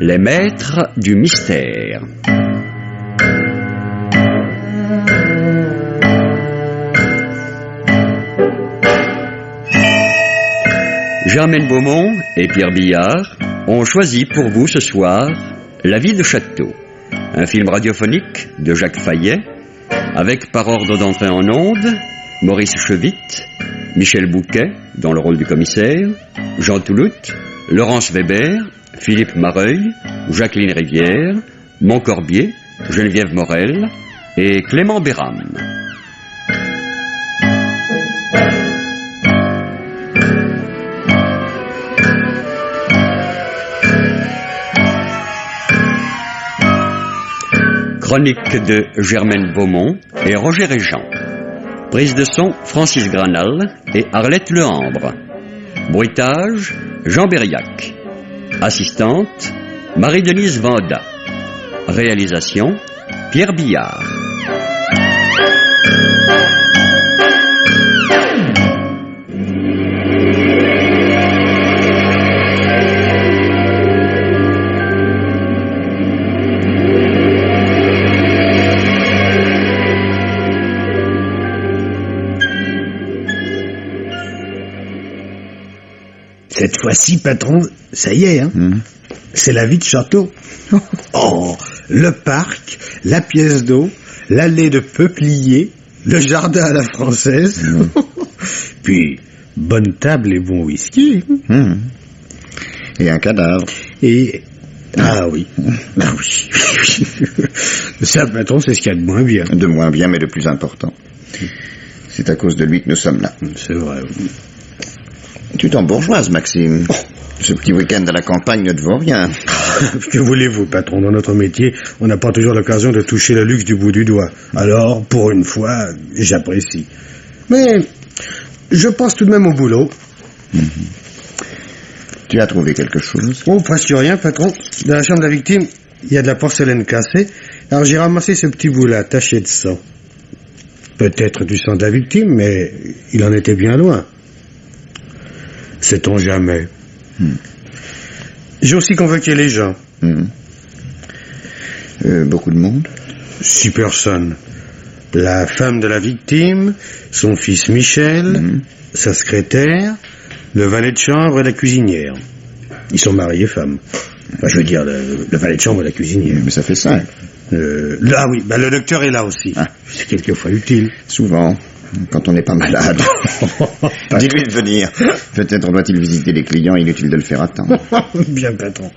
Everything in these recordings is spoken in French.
Les maîtres du mystère. Germaine Beaumont et Pierre Billard ont choisi pour vous ce soir La vie de Château, un film radiophonique de Jacques Fayet, avec par ordre d'entrée en ondes Maurice Chevitte, Michel Bouquet dans le rôle du commissaire, Jean Toulout, Laurence Weber, Philippe Mareuil, Jacqueline Rivière, Montcorbier, Geneviève Morel et Clément Béram. Chronique de Germaine Beaumont et Roger Régent. Prise de son Francis Granal et Arlette Lehambre. Bruitage Jean Berriac. Assistante Marie-Denise Vanda. Réalisation Pierre Billard. Cette fois-ci, patron, ça y est, hein. C'est la vie de Château. Oh, le parc, la pièce d'eau, l'allée de peupliers, le jardin à la française. Puis, bonne table et bon whisky. Et un cadavre. Et... Ah oui. Ah oui. Ça, patron, c'est ce qu'il y a de moins bien. De moins bien, mais de plus important. C'est à cause de lui que nous sommes là. C'est vrai. Tu t'embourgeoises, Maxime. Ce petit week-end à la campagne ne te vaut rien. Que voulez-vous, patron? Dans notre métier, on n'a pas toujours l'occasion de toucher le luxe du bout du doigt. Alors, pour une fois, j'apprécie. Mais je pense tout de même au boulot. Tu as trouvé quelque chose? Oh, presque rien, patron. Dans la chambre de la victime, il y a de la porcelaine cassée. Alors j'ai ramassé ce petit bout-là, taché de sang. Peut-être du sang de la victime, mais il en était bien loin. Sait-on jamais. J'ai aussi convoqué les gens. Beaucoup de monde? 6 personnes. La femme de la victime, son fils Michel, sa secrétaire, le valet de chambre et la cuisinière. Ils sont mariés femmes. Enfin, je veux dire, le valet de chambre et la cuisinière. Mais ça fait 5. Là, oui, le docteur est là aussi. Ah. C'est quelquefois utile. Souvent, quand on n'est pas malade. Dis-lui de venir. Peut-être doit-il visiter les clients, inutile de le faire attendre. Bien, patron.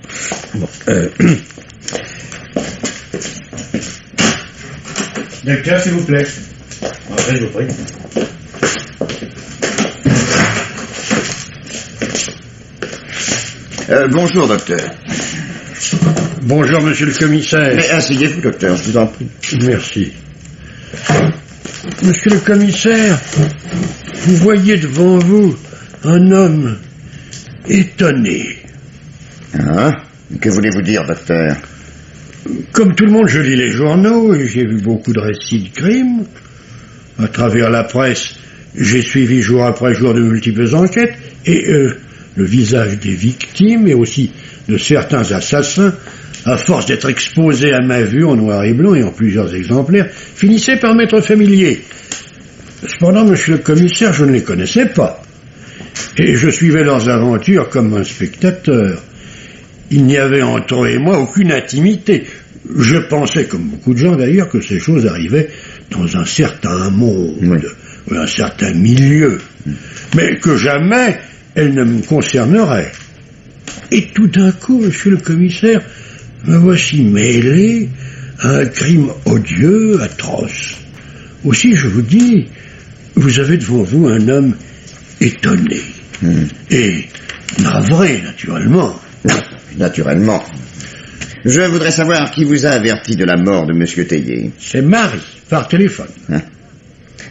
Bon, Docteur, s'il vous plaît. Entrez, je vous prie. Bonjour, docteur. Bonjour, monsieur le commissaire. Mais asseyez-vous, docteur, je vous en prie. Merci. Monsieur le commissaire, vous voyez devant vous un homme étonné. Ah, que voulez-vous dire, docteur? Comme tout le monde, je lis les journaux et j'ai vu beaucoup de récits de crimes. À travers la presse, j'ai suivi jour après jour de multiples enquêtes et le visage des victimes et aussi de certains assassins, à force d'être exposés à ma vue en noir et blanc et en plusieurs exemplaires, finissait par m'être familier. Cependant, monsieur le commissaire, je ne les connaissais pas. Et je suivais leurs aventures comme un spectateur. Il n'y avait entre eux et moi aucune intimité. Je pensais, comme beaucoup de gens d'ailleurs, que ces choses arrivaient dans un certain monde, un certain milieu, mais que jamais elles ne me concerneraient. Et tout d'un coup, monsieur le commissaire, me voici mêlé à un crime odieux, atroce. Aussi, je vous dis, vous avez devant vous un homme étonné. Et navré, naturellement. Naturellement. Je voudrais savoir qui vous a averti de la mort de monsieur Théier. C'est Marie, par téléphone.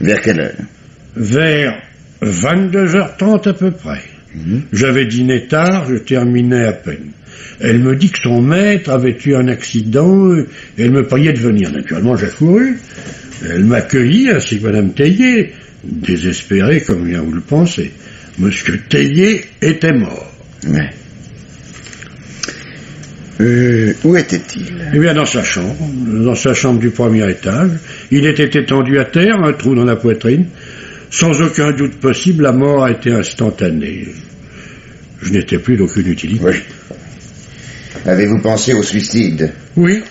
Vers quelle heure? Vers 22h30 à peu près. J'avais dîné tard, je terminais à peine. Elle me dit que son maître avait eu un accident et elle me priait de venir. Naturellement, j'accourus. Elle m'accueillit ainsi que madame Théier, désespérée comme bien vous le pensez. Monsieur Théier était mort. Où était-il? Eh bien, dans sa chambre du premier étage. Il était étendu à terre, un trou dans la poitrine. Sans aucun doute possible, la mort a été instantanée. Je n'étais plus d'aucune utilité. Oui. Avez-vous pensé au suicide? Oui.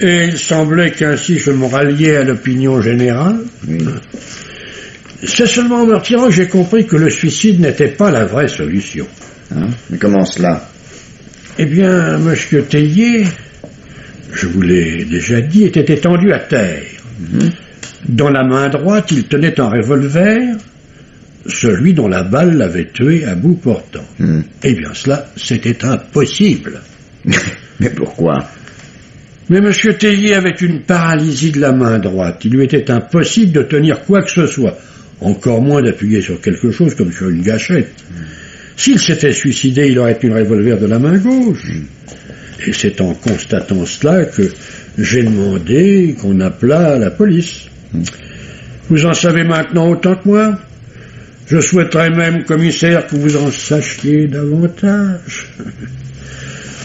Et il semblait qu'ainsi je me ralliais à l'opinion générale. Oui. C'est seulement en me retirant que j'ai compris que le suicide n'était pas la vraie solution. Mais comment cela? Eh bien, monsieur Tellier, je vous l'ai déjà dit, était étendu à terre. Dans la main droite, il tenait un revolver, celui dont la balle l'avait tué à bout portant. Eh bien, cela, c'était impossible. Mais pourquoi? Mais M. Tellier avait une paralysie de la main droite. Il lui était impossible de tenir quoi que ce soit, encore moins d'appuyer sur quelque chose comme sur une gâchette. S'il s'était suicidé, il aurait eu le revolver de la main gauche. Et c'est en constatant cela que j'ai demandé qu'on appelât la police. Vous en savez maintenant autant que moi. Je souhaiterais même, commissaire, que vous en sachiez davantage.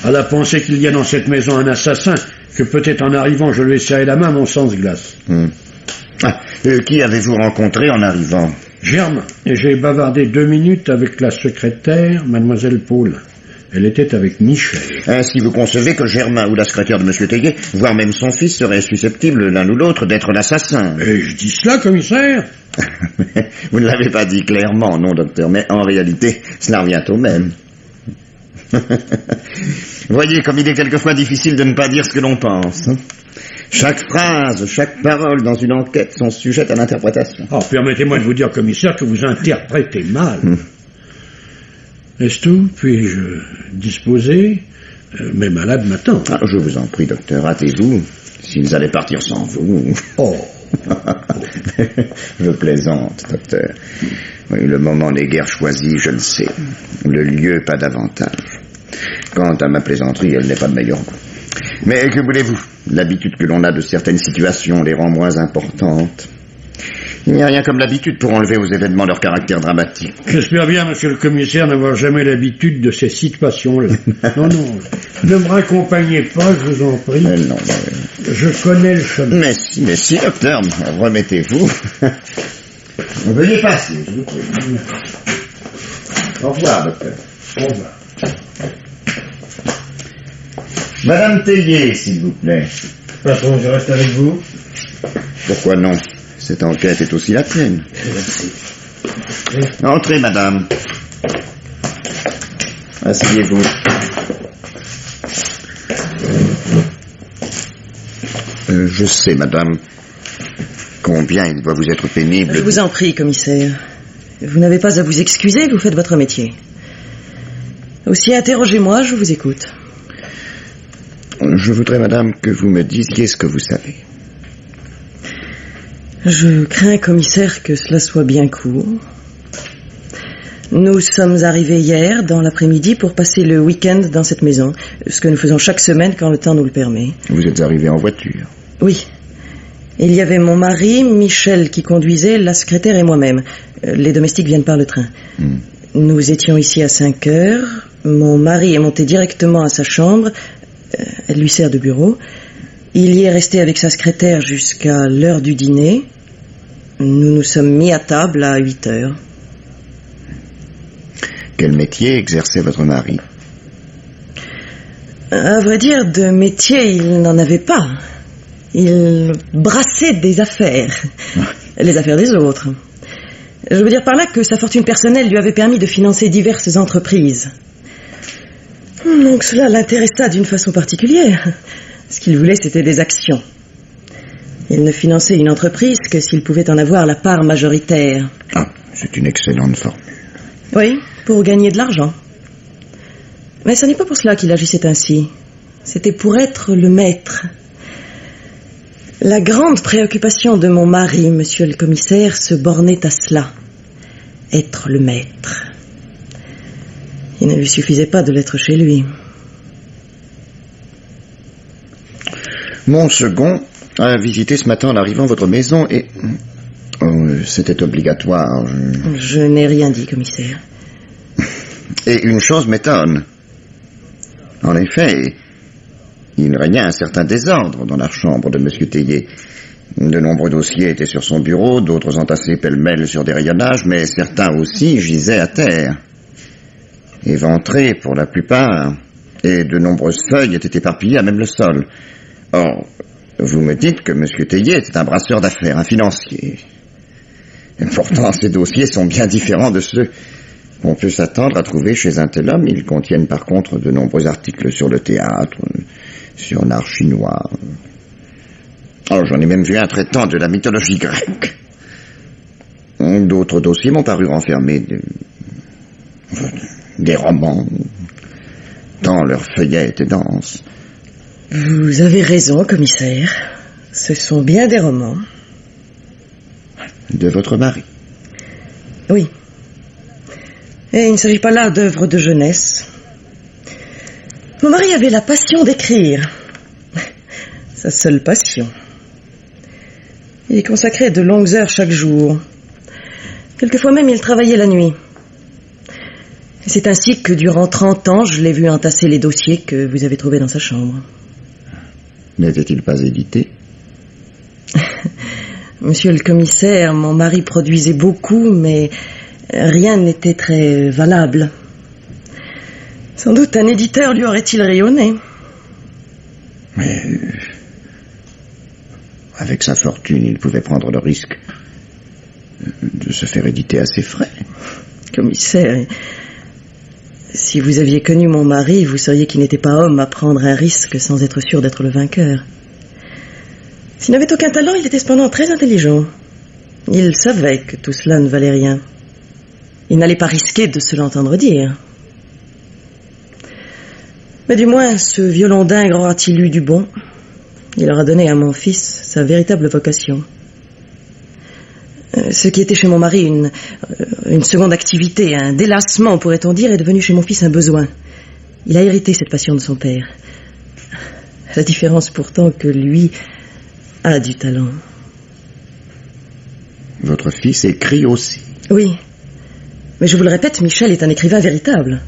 À la pensée qu'il y a dans cette maison un assassin, que peut-être en arrivant je lui ai serré la main, mon sang se glace. Qui avez-vous rencontré en arrivant? Germain. Et j'ai bavardé 2 minutes avec la secrétaire, mademoiselle Paul. Elle était avec Michel. Ainsi vous concevez que Germain ou la secrétaire de M. Tellier, voire même son fils, seraient susceptibles l'un ou l'autre d'être l'assassin. Et je dis cela, commissaire. Vous ne l'avez pas dit clairement, non, docteur, mais en réalité, cela revient au même. Voyez comme il est quelquefois difficile de ne pas dire ce que l'on pense. Chaque phrase, chaque parole dans une enquête sont sujettes à l'interprétation. Permettez-moi de vous dire, commissaire, que vous interprétez mal. Est-ce tout? Puis-je disposer? Mes malades m'attendent. Je vous en prie, docteur, hâtez-vous. S'ils allaient partir sans vous... Je plaisante, docteur. Oui, le moment n'est guère choisi, je le sais. Le lieu, pas davantage. Quant à ma plaisanterie, elle n'est pas de meilleur goût. Mais que voulez-vous? L'habitude que l'on a de certaines situations les rend moins importantes. Il n'y a rien comme l'habitude pour enlever aux événements leur caractère dramatique. J'espère bien, monsieur le commissaire, n'avoir jamais l'habitude de ces situations-là. Non, ne me raccompagnez pas, je vous en prie. Non. Je connais le chemin. Mais si, docteur, remettez-vous. Veuillez passer, je vous prie. Au revoir, docteur. Au revoir. Madame Tellier, s'il vous plaît. Patron, je reste avec vous. Pourquoi non? Cette enquête est aussi la tienne. Merci. Entrez, madame. Asseyez-vous. Je sais, madame, combien il doit vous être pénible. Je vous en prie, commissaire. Vous n'avez pas à vous excuser, vous faites votre métier. Aussi, interrogez-moi, je vous écoute. Je voudrais, madame, que vous me disiez ce que vous savez. Je crains, commissaire, que cela soit bien court. Nous sommes arrivés hier, dans l'après-midi, pour passer le week-end dans cette maison, ce que nous faisons chaque semaine quand le temps nous le permet. Vous êtes arrivés en voiture? Oui. Il y avait mon mari, Michel, qui conduisait, la secrétaire et moi-même. Les domestiques viennent par le train. Nous étions ici à 5 heures. Mon mari est monté directement à sa chambre. Elle lui sert de bureau. Il y est resté avec sa secrétaire jusqu'à l'heure du dîner. Nous nous sommes mis à table à 8 heures. Quel métier exerçait votre mari? À vrai dire, de métier, il n'en avait pas. Il brassait des affaires. Les affaires des autres. Je veux dire par là que sa fortune personnelle lui avait permis de financer diverses entreprises. Donc cela l'intéressa d'une façon particulière. Ce qu'il voulait, c'était des actions. Il ne finançait une entreprise que s'il pouvait en avoir la part majoritaire. C'est une excellente formule. Oui, pour gagner de l'argent. Mais ce n'est pas pour cela qu'il agissait ainsi. C'était pour être le maître. La grande préoccupation de mon mari, monsieur le commissaire, se bornait à cela. Être le maître. Il ne lui suffisait pas de l'être chez lui. Mon second a visité ce matin en arrivant votre maison et... c'était obligatoire. Je n'ai rien dit, commissaire. Et une chose m'étonne. En effet, Il régnait un certain désordre dans la chambre de M. Théier. De nombreux dossiers étaient sur son bureau, d'autres entassés pêle-mêle sur des rayonnages, mais certains aussi gisaient à terre, éventrés pour la plupart, et de nombreuses feuilles étaient éparpillées à même le sol. Or, vous me dites que M. Théier était un brasseur d'affaires, un financier. Et pourtant, ces dossiers sont bien différents de ceux qu'on peut s'attendre à trouver chez un tel homme. Ils contiennent par contre de nombreux articles sur le théâtre, sur l'art chinois. Oh, j'en ai même vu un traitant de la mythologie grecque. D'autres dossiers m'ont paru renfermer des romans, tant leur feuillet était dense. Vous avez raison, commissaire. Ce sont bien des romans. De votre mari? Oui. Et il ne s'agit pas là d'œuvres de jeunesse. Mon mari avait la passion d'écrire. Sa seule passion. Il y consacrait de longues heures chaque jour. Quelquefois même, il travaillait la nuit. Et c'est ainsi que durant 30 ans, je l'ai vu entasser les dossiers que vous avez trouvés dans sa chambre. N'était-il pas édité? Monsieur le commissaire, mon mari produisait beaucoup, mais rien n'était très valable. Sans doute un éditeur lui aurait-il rayonné. Mais avec sa fortune, il pouvait prendre le risque de se faire éditer à ses frais. Commissaire, si vous aviez connu mon mari, vous sauriez qu'il n'était pas homme à prendre un risque sans être sûr d'être le vainqueur. S'il n'avait aucun talent, il était cependant très intelligent. Il savait que tout cela ne valait rien. Il n'allait pas risquer de se l'entendre dire. Mais du moins, ce violon dingue aura-t-il eu du bon? Il aura donné à mon fils sa véritable vocation. Ce qui était chez mon mari une seconde activité, un délassement, pourrait-on dire, est devenu chez mon fils un besoin. Il a hérité cette passion de son père. La différence pourtant que lui a du talent. Votre fils écrit aussi? Oui. Mais je vous le répète, Michel est un écrivain véritable.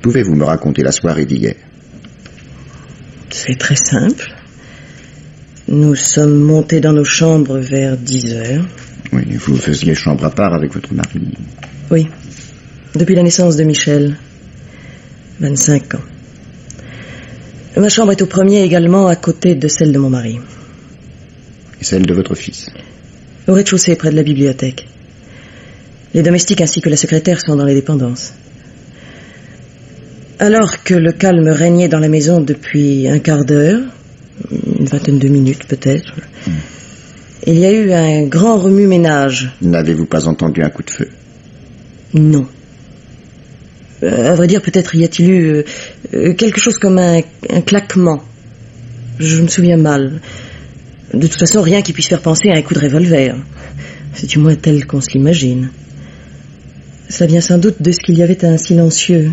Pouvez-vous me raconter la soirée d'hier? C'est très simple. Nous sommes montés dans nos chambres vers 10 heures. Oui, vous faisiez chambre à part avec votre mari? Oui. Depuis la naissance de Michel. 25 ans. Ma chambre est au premier également, à côté de celle de mon mari. Et celle de votre fils? Au rez-de-chaussée, près de la bibliothèque. Les domestiques ainsi que la secrétaire sont dans les dépendances. Alors que le calme régnait dans la maison depuis un quart d'heure, une vingtaine de minutes peut-être, il y a eu un grand remue-ménage. N'avez-vous pas entendu un coup de feu? Non. À vrai dire, peut-être y a-t-il eu quelque chose comme un claquement. Je me souviens mal. De toute façon, rien qui puisse faire penser à un coup de revolver. C'est du moins tel qu'on se l'imagine. Cela vient sans doute de ce qu'il y avait un silencieux.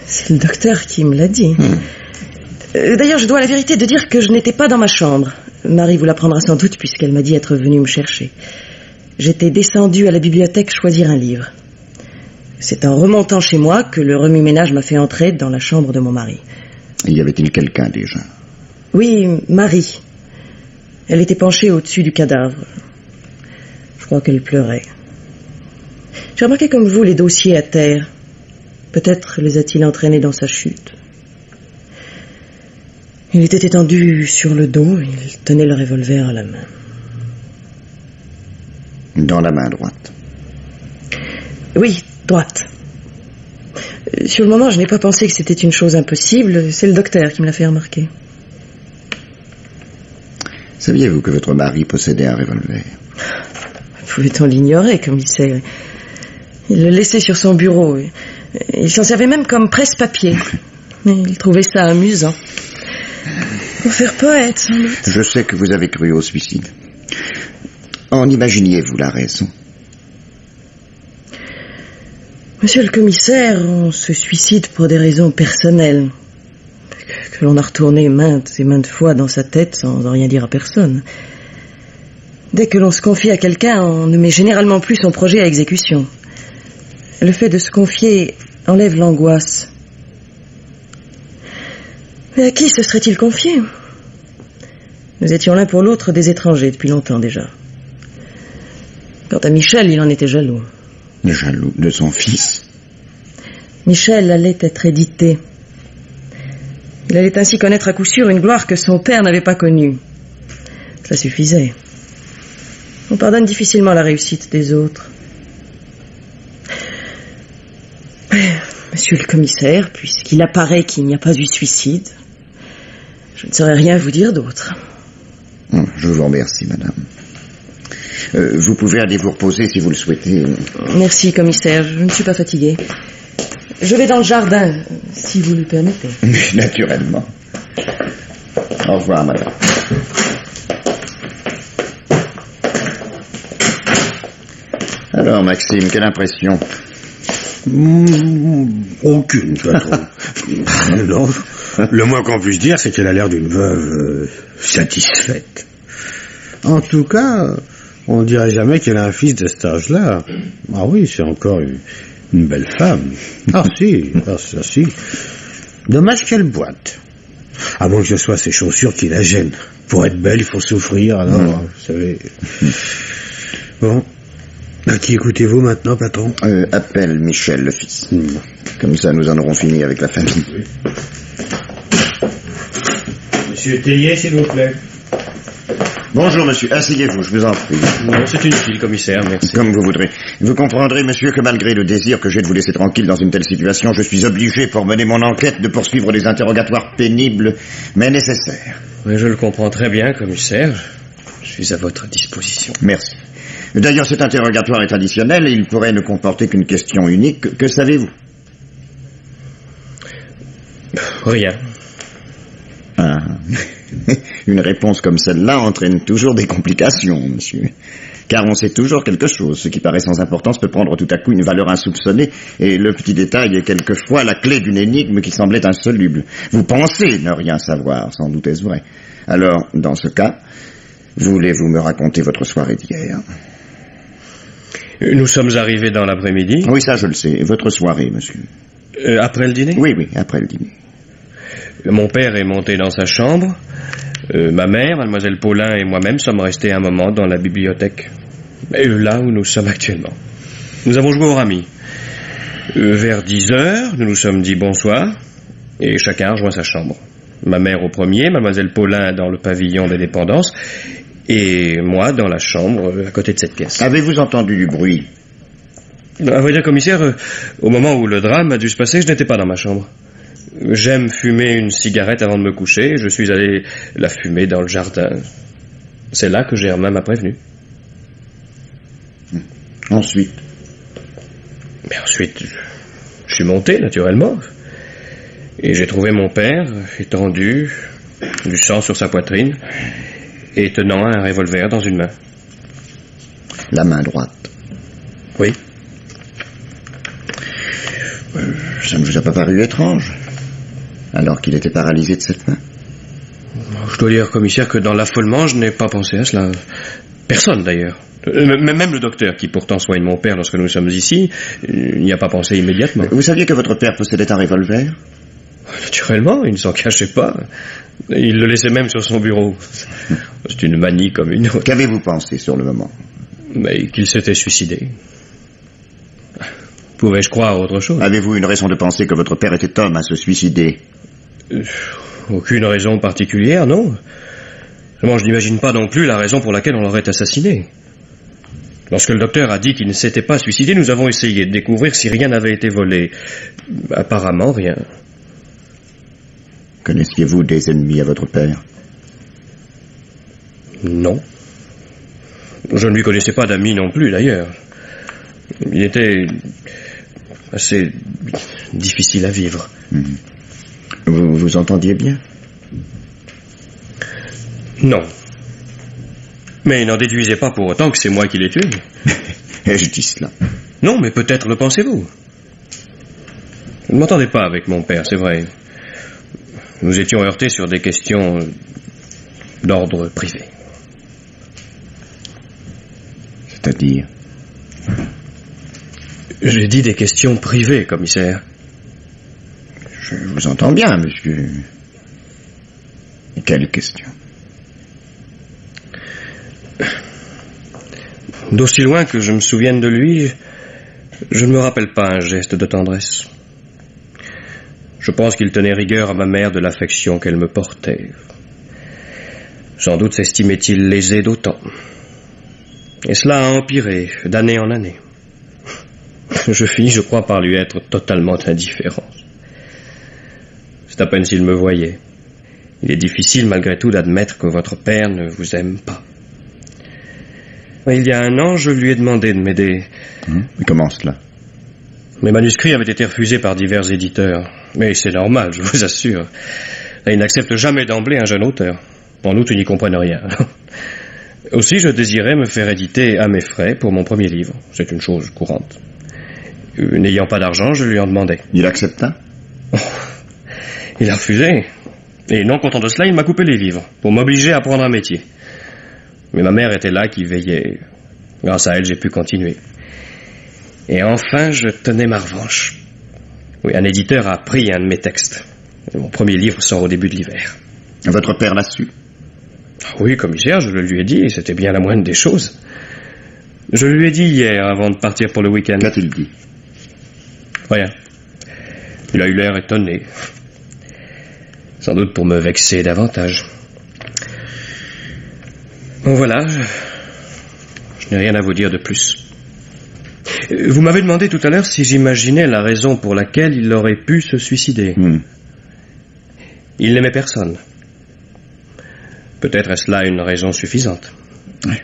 C'est le docteur qui me l'a dit. D'ailleurs, je dois la vérité de dire que je n'étais pas dans ma chambre. Marie vous l'apprendra sans doute puisqu'elle m'a dit être venue me chercher. J'étais descendue à la bibliothèque choisir un livre. C'est en remontant chez moi que le remue-ménage m'a fait entrer dans la chambre de mon mari. Y avait-il quelqu'un déjà? Oui, Marie. Elle était penchée au-dessus du cadavre. Je crois qu'elle pleurait. J'ai remarqué comme vous les dossiers à terre. Peut-être les a-t-il entraînés dans sa chute. Il était étendu sur le dos, il tenait le revolver à la main. Dans la main droite? Oui, droite. Sur le moment, je n'ai pas pensé que c'était une chose impossible. C'est le docteur qui me l'a fait remarquer. Saviez-vous que votre mari possédait un revolver? Pouvait-on l'ignorer, commissaire? Il le laissait sur son bureau. Il s'en servait même comme presse-papier. Il trouvait ça amusant. Pour faire poète, sans doute. Je sais que vous avez cru au suicide. En imaginiez-vous la raison? Monsieur le commissaire, on se suicide pour des raisons personnelles, que l'on a retournées maintes et maintes fois dans sa tête sans en rien dire à personne. Dès que l'on se confie à quelqu'un, on ne met généralement plus son projet à exécution. Le fait de se confier enlève l'angoisse. Mais à qui se serait-il confié? Nous étions l'un pour l'autre des étrangers depuis longtemps déjà. Quant à Michel, il en était jaloux. Jaloux de son fils? Michel allait être édité. Il allait ainsi connaître à coup sûr une gloire que son père n'avait pas connue. Ça suffisait. On pardonne difficilement la réussite des autres. Monsieur le commissaire, puisqu'il apparaît qu'il n'y a pas eu suicide, je ne saurais rien vous dire d'autre. Je vous remercie, madame. Vous pouvez aller vous reposer si vous le souhaitez. Merci, commissaire, je ne suis pas fatigué. Je vais dans le jardin, si vous le permettez. Naturellement. Au revoir, madame. Alors, Maxime, quelle impression? Aucune, patron. Non, le moins qu'on puisse dire, c'est qu'elle a l'air d'une veuve satisfaite. En tout cas, on dirait jamais qu'elle a un fils de cet âge-là. Ah oui, c'est encore une belle femme. Ah si. Dommage qu'elle boite. À moins que ce soit ses chaussures qui la gênent. Pour être belle, il faut souffrir, alors, vous savez. Bon. À qui écoutez-vous maintenant, patron? Appelle Michel, le fils. Comme ça, nous en aurons fini avec la famille. Oui. Monsieur Théier, s'il vous plaît. Bonjour, monsieur. Asseyez-vous, je vous en prie. Non, c'est une fille, commissaire, merci. Comme vous voudrez. Vous comprendrez, monsieur, que malgré le désir que j'ai de vous laisser tranquille dans une telle situation, je suis obligé, pour mener mon enquête, de poursuivre des interrogatoires pénibles, mais nécessaires. Oui, je le comprends très bien, commissaire. Je suis à votre disposition. Merci. D'ailleurs, cet interrogatoire est additionnel et il pourrait ne comporter qu'une question unique. Que savez-vous? Rien. Ah. Une réponse comme celle-là entraîne toujours des complications, monsieur. Car on sait toujours quelque chose. Ce qui paraît sans importance peut prendre tout à coup une valeur insoupçonnée, et le petit détail est quelquefois la clé d'une énigme qui semblait insoluble. Vous pensez ne rien savoir, sans doute est-ce vrai. Alors, dans ce cas, voulez-vous me raconter votre soirée d'hier? Nous sommes arrivés dans l'après-midi. Oui, ça je le sais. Votre soirée, monsieur. Après le dîner? Oui, après le dîner. Mon père est monté dans sa chambre. Ma mère, mademoiselle Paulin et moi-même sommes restés un moment dans la bibliothèque. Là où nous sommes actuellement. Nous avons joué au rami. Vers 10h, nous nous sommes dit bonsoir, et chacun rejoint sa chambre. Ma mère au premier, mademoiselle Paulin dans le pavillon des dépendances, et moi dans la chambre à côté de cette pièce. Avez-vous entendu du bruit? À vrai dire, commissaire, au moment où le drame a dû se passer, je n'étais pas dans ma chambre. J'aime fumer une cigarette avant de me coucher, je suis allé la fumer dans le jardin. C'est là que Germain m'a prévenu. Ensuite? Mais ensuite, je suis monté, naturellement. Et j'ai trouvé mon père, étendu, du sang sur sa poitrine, et tenant un revolver dans une main. La main droite? Oui. Ça ne vous a pas paru étrange, alors qu'il était paralysé de cette main? Je dois dire, commissaire, que dans l'affolement, je n'ai pas pensé à cela. Personne, d'ailleurs. Même le docteur, qui pourtant soigne mon père lorsque nous sommes ici, n'y a pas pensé immédiatement. Vous saviez que votre père possédait un revolver? Naturellement, il ne s'en cachait pas. Il le laissait même sur son bureau. C'est une manie comme une autre. Qu'avez-vous pensé sur le moment? Mais qu'il s'était suicidé. Pouvais-je croire autre chose? Avez-vous une raison de penser que votre père était homme à se suicider? Aucune raison particulière, non. Seulement, je n'imagine pas non plus la raison pour laquelle on l'aurait assassiné. Lorsque le docteur a dit qu'il ne s'était pas suicidé, nous avons essayé de découvrir si rien n'avait été volé. Apparemment, rien. Connaissiez-vous des ennemis à votre père? Non. Je ne lui connaissais pas d'amis non plus, d'ailleurs. Il était assez difficile à vivre. Vous vous entendiez bien? Non. Mais n'en déduisez pas pour autant que c'est moi qui l'ai tué. Je dis cela. Non, mais peut-être le pensez-vous. Je ne m'entendais pas avec mon père, c'est vrai. Nous étions heurtés sur des questions d'ordre privé. C'est-à-dire? J'ai dit des questions privées, commissaire. vous entends bien, monsieur. Quelle question? D'aussi loin que je me souvienne de lui, je ne me rappelle pas un geste de tendresse. Je pense qu'il tenait rigueur à ma mère de l'affection qu'elle me portait. Sans doute s'estimait-il lésé d'autant. Et cela a empiré d'année en année. Je finis, je crois, par lui être totalement indifférent. C'est à peine s'il me voyait. Il est difficile, malgré tout, d'admettre que votre père ne vous aime pas. Il y a un an, je lui ai demandé de m'aider. Comment cela? Mes manuscrits avaient été refusés par divers éditeurs. Mais c'est normal, je vous assure. Ils n'acceptent jamais d'emblée un jeune auteur. En outre, ils n'y comprennent rien. Aussi, je désirais me faire éditer à mes frais pour mon premier livre. C'est une chose courante. N'ayant pas d'argent, je lui en demandais. Il accepta? Il a refusé. Et non content de cela, il m'a coupé les livres pour m'obliger à prendre un métier. Mais ma mère était là qui veillait. Grâce à elle, j'ai pu continuer. Et enfin, je tenais ma revanche. Oui, un éditeur a pris un de mes textes. Mon premier livre sort au début de l'hiver. Votre père l'a su? Oui, commissaire, je le lui ai dit, et c'était bien la moindre des choses. Je lui ai dit hier, avant de partir pour le week-end. Qu'a-t-il dit? Rien. Il a eu l'air étonné. Sans doute pour me vexer davantage. Bon, voilà. Je n'ai rien à vous dire de plus. Vous m'avez demandé tout à l'heure si j'imaginais la raison pour laquelle il aurait pu se suicider. Il n'aimait personne. Peut-être est-ce là une raison suffisante. Oui.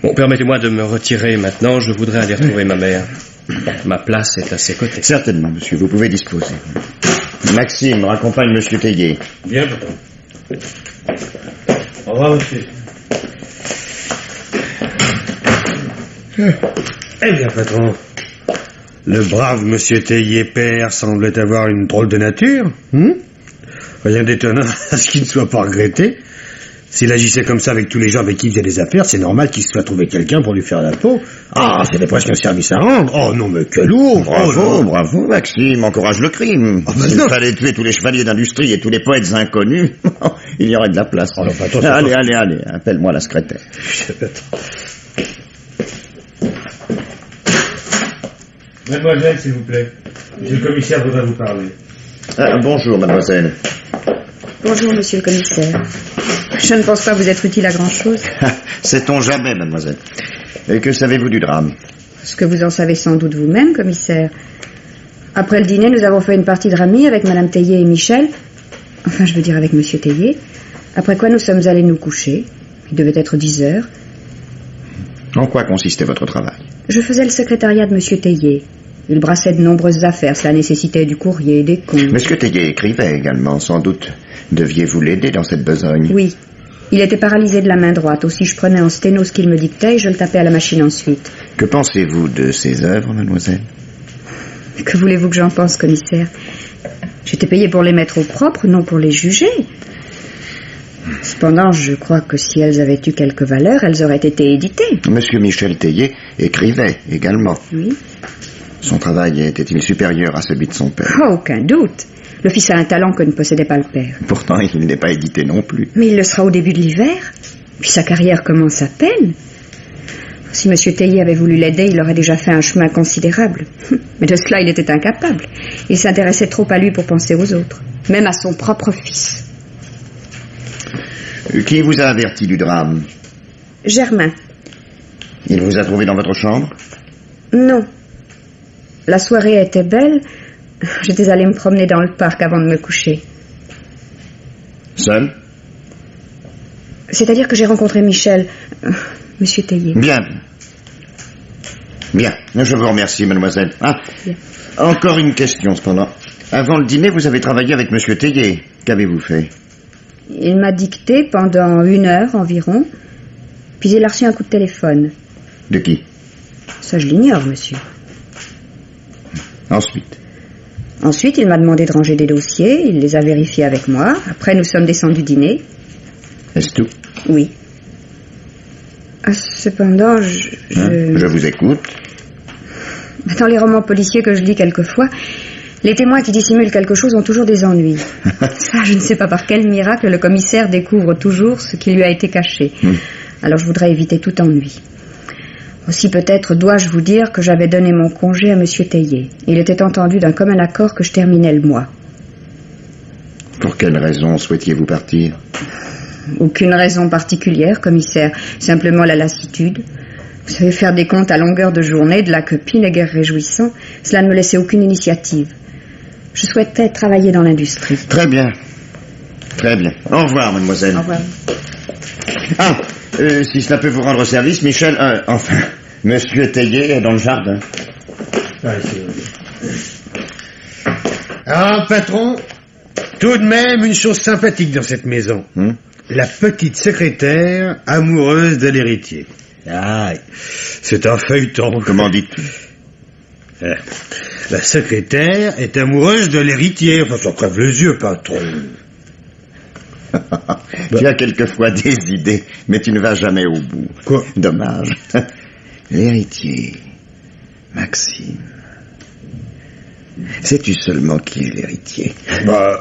Bon, permettez-moi de me retirer maintenant. Je voudrais aller retrouver ma mère. Ma place est à ses côtés. Certainement, monsieur. Vous pouvez disposer. Maxime, raccompagne monsieur Tellier. Bien, patron. Au revoir, monsieur. Eh bien, patron, le brave monsieur Tellier père semblait avoir une drôle de nature. Rien d'étonnant à ce qu'il ne soit pas regretté. S'il agissait comme ça avec tous les gens avec qui il faisait des affaires, c'est normal qu'il se soit trouvé quelqu'un pour lui faire la peau. Ah, c'était presque un service à rendre. Oh non, mais quel ouf! Bravo, bravo, Maxime, encourage le crime. S'il fallait tuer tous les chevaliers d'industrie et tous les poètes inconnus, il y aurait de la place. Oh, enfin, attention, allez, appelle-moi la secrétaire. Mademoiselle, s'il vous plaît. Monsieur le commissaire voudrait vous parler. Bonjour, mademoiselle. Bonjour, monsieur le commissaire. Je ne pense pas vous être utile à grand-chose. Sait-on jamais, mademoiselle. Et que savez-vous du drame? Ce que vous en savez sans doute vous-même, commissaire. Après le dîner, nous avons fait une partie de rami avec madame Tellier et Michel. Enfin, je veux dire avec monsieur Tellier. Après quoi, nous sommes allés nous coucher. Il devait être 10 heures. En quoi consistait votre travail? Je faisais le secrétariat de monsieur Tellier. Il brassait de nombreuses affaires. Cela nécessitait du courrier, des comptes. Monsieur Tellier écrivait également, sans doute. Deviez-vous l'aider dans cette besogne? Oui. Il était paralysé de la main droite. Aussi, je prenais en sténo ce qu'il me dictait et je le tapais à la machine ensuite. Que pensez-vous de ses œuvres, mademoiselle? Que voulez-vous que j'en pense, commissaire? J'étais payé pour les mettre au propre, non pour les juger. Cependant, je crois que si elles avaient eu quelque valeur, elles auraient été éditées. Monsieur Michel Tellier écrivait également. Oui. Son travail était-il supérieur à celui de son père? Oh, aucun doute. Le fils a un talent que ne possédait pas le père. Pourtant, il n'est pas édité non plus. Mais il le sera au début de l'hiver. Puis sa carrière commence à peine. Si monsieur Tellier avait voulu l'aider, il aurait déjà fait un chemin considérable. Mais de cela, il était incapable. Il s'intéressait trop à lui pour penser aux autres. Même à son propre fils. Qui vous a averti du drame? Germain. Il vous a trouvé dans votre chambre? Non. La soirée était belle. J'étais allée me promener dans le parc avant de me coucher. Seul? C'est-à-dire que j'ai rencontré Michel, monsieur Tellier. Bien. Bien. Je vous remercie, mademoiselle. Bien. Encore une question, cependant. Avant le dîner, vous avez travaillé avec monsieur Tellier. Qu'avez-vous fait? Il m'a dicté pendant 1 heure environ, puis il a reçu un coup de téléphone. De qui? Ça, je l'ignore, monsieur. Ensuite, il m'a demandé de ranger des dossiers, il les a vérifiés avec moi. Après, nous sommes descendus dîner. Est-ce tout? Oui. Cependant, je vous écoute. Dans les romans policiers que je lis quelquefois, Les témoins qui dissimulent quelque chose ont toujours des ennuis. Ça, je ne sais pas par quel miracle le commissaire découvre toujours ce qui lui a été caché. Alors je voudrais éviter tout ennui. Aussi peut-être dois-je vous dire que j'avais donné mon congé à M. Tellier. Il était entendu d'un commun accord que je terminais le mois. Pour quelle raison souhaitiez-vous partir? Aucune raison particulière, commissaire. Simplement la lassitude. Vous savez, faire des comptes à longueur de journée, de là que pis n'est guère réjouissant, cela ne me laissait aucune initiative. Je souhaitais travailler dans l'industrie. Très bien. Très bien. Au revoir, mademoiselle. Au revoir. Ah, si cela peut vous rendre service, Michel, enfin, Monsieur Tellier est dans le jardin. Ah, patron, tout de même une chose sympathique dans cette maison. La petite secrétaire amoureuse de l'héritier. Ah, c'est un feuilleton. Comment dites-vous? La secrétaire est amoureuse de l'héritier. Enfin, ça crève les yeux, patron. Tu as quelquefois des idées, mais tu ne vas jamais au bout. Quoi? Dommage. L'héritier, Maxime. Sais-tu seulement qui est l'héritier? Bah...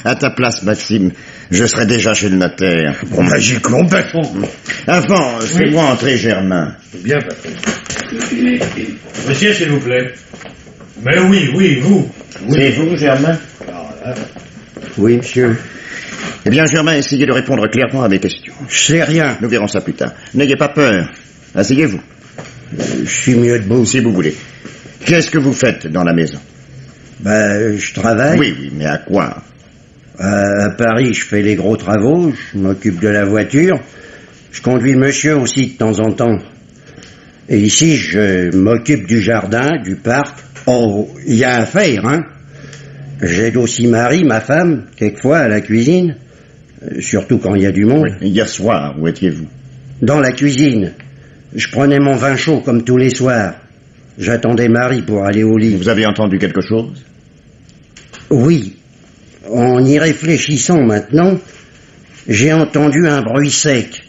À ta place, Maxime, je serais déjà chez le notaire. Magiquement, patron. Avant, fais-moi entrer Germain. Bien, patron. Monsieur, s'il vous plaît. Mais oui, vous. C'est vous, Germain? Oui, monsieur. Eh bien, Germain, essayez de répondre clairement à mes questions. Je sais rien. Nous verrons ça plus tard. N'ayez pas peur. Asseyez-vous. Je suis mieux debout. Si vous voulez. Qu'est-ce que vous faites dans la maison? Je travaille. Oui, mais à quoi? À Paris, je fais les gros travaux, je m'occupe de la voiture, je conduis le monsieur aussi de temps en temps. Et ici, je m'occupe du jardin, du parc. Oh, il y a à faire, hein. J'aide aussi Marie, ma femme, quelquefois à la cuisine, surtout quand il y a du monde. Oui. Hier soir, où étiez-vous? Dans la cuisine. Je prenais mon vin chaud comme tous les soirs. J'attendais Marie pour aller au lit. Vous avez entendu quelque chose? Oui. En y réfléchissant maintenant, j'ai entendu un bruit sec.